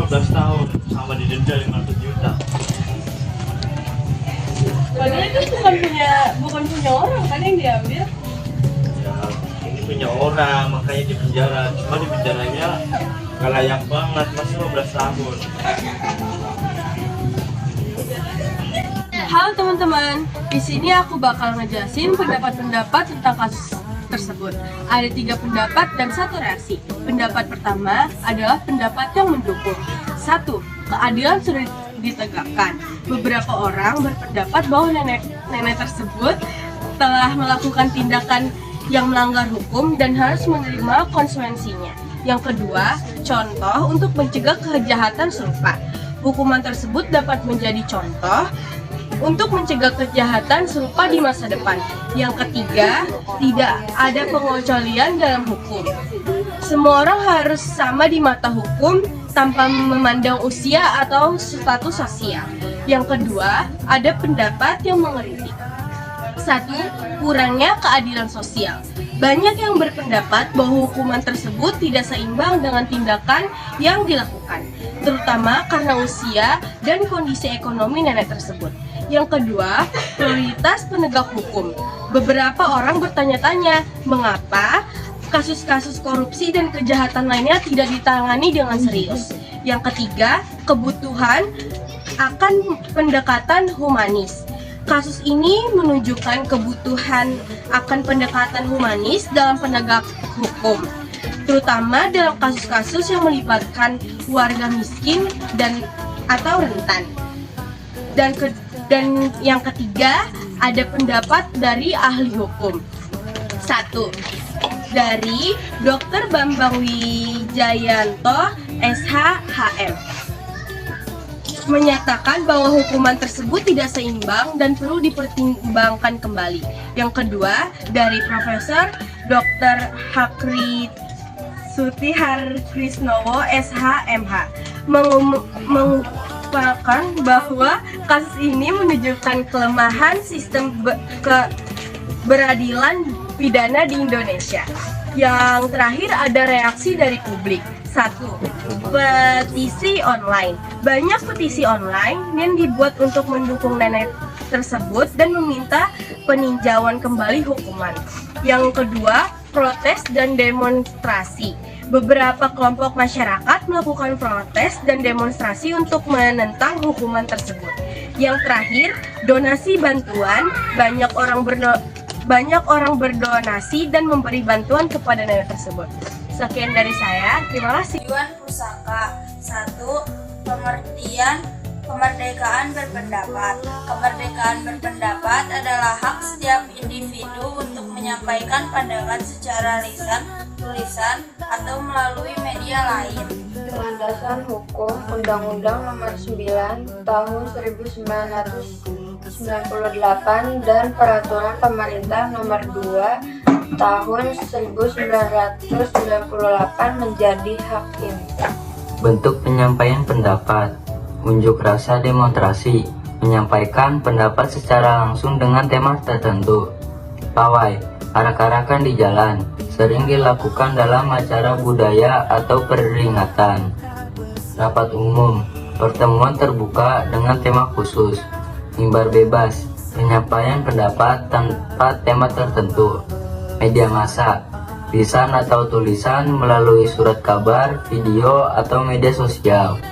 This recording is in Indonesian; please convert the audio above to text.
15 tahun sama didenda 500 juta. Padahal itu bukan punya orang kan yang diambil. Ya, ini punya orang, makanya di penjara. Cuma di penjaranya nggak layak banget, masih 15 tahun. Halo teman-teman, di sini aku bakal ngejelasin pendapat-pendapat tentang kasus tersebut. Ada 3 pendapat dan 1 reaksi. Pendapat pertama adalah pendapat yang mendukung. 1. Keadilan sudah ditegakkan. Beberapa orang berpendapat bahwa nenek tersebut telah melakukan tindakan yang melanggar hukum dan harus menerima konsekuensinya. Yang kedua, contoh untuk mencegah kejahatan serupa. Hukuman tersebut dapat menjadi contoh untuk mencegah kejahatan serupa di masa depan. Yang ketiga, tidak ada pengecualian dalam hukum. Semua orang harus sama di mata hukum tanpa memandang usia atau status sosial. Yang kedua, ada pendapat yang mengkritik. 1. Kurangnya keadilan sosial. Banyak yang berpendapat bahwa hukuman tersebut tidak seimbang dengan tindakan yang dilakukan, terutama karena usia dan kondisi ekonomi nenek tersebut. Yang kedua, prioritas penegak hukum. Beberapa orang bertanya-tanya, mengapa kasus-kasus korupsi dan kejahatan lainnya tidak ditangani dengan serius. Yang ketiga, kebutuhan akan pendekatan humanis. Kasus ini menunjukkan kebutuhan akan pendekatan humanis dalam penegak hukum, terutama dalam kasus-kasus yang melibatkan warga miskin dan atau rentan. Dan yang ketiga, ada pendapat dari ahli hukum. 1. Dari Dr. Bambang Wijayanto, SHHM, menyatakan bahwa hukuman tersebut tidak seimbang dan perlu dipertimbangkan kembali. Yang kedua, dari Profesor Dr. Hakri Sutiharkrisnowo, SHMH, mengungkapkan bahwa kasus ini menunjukkan kelemahan sistem keberadilan pidana di Indonesia. Yang terakhir, ada reaksi dari publik. 1. Petisi online. Banyak petisi online yang dibuat untuk mendukung nenek tersebut dan meminta peninjauan kembali hukuman. Yang kedua, protes dan demonstrasi. Beberapa kelompok masyarakat melakukan protes dan demonstrasi untuk menentang hukuman tersebut. Yang terakhir, donasi bantuan. Banyak orang berdonasi dan memberi bantuan kepada nenek tersebut. Sekian dari saya, terima kasih. Tujuan pusaka. 1. Pengertian kemerdekaan berpendapat. Kemerdekaan berpendapat adalah hak setiap individu untuk menyampaikan pandangan secara lisan, tulisan, atau melalui media lain. Landasan hukum Undang-Undang Nomor 9 Tahun 1998 dan Peraturan Pemerintah Nomor 2 Tahun 1998 menjadi hak ini. Bentuk penyampaian pendapat, unjuk rasa demonstrasi, menyampaikan pendapat secara langsung dengan tema tertentu. Pawai, arak-arakan di jalan, sering dilakukan dalam acara budaya atau peringatan. Rapat umum, pertemuan terbuka dengan tema khusus. Mimbar bebas, penyampaian pendapat tanpa tema tertentu. Media massa, lisan atau tulisan melalui surat kabar, video, atau media sosial.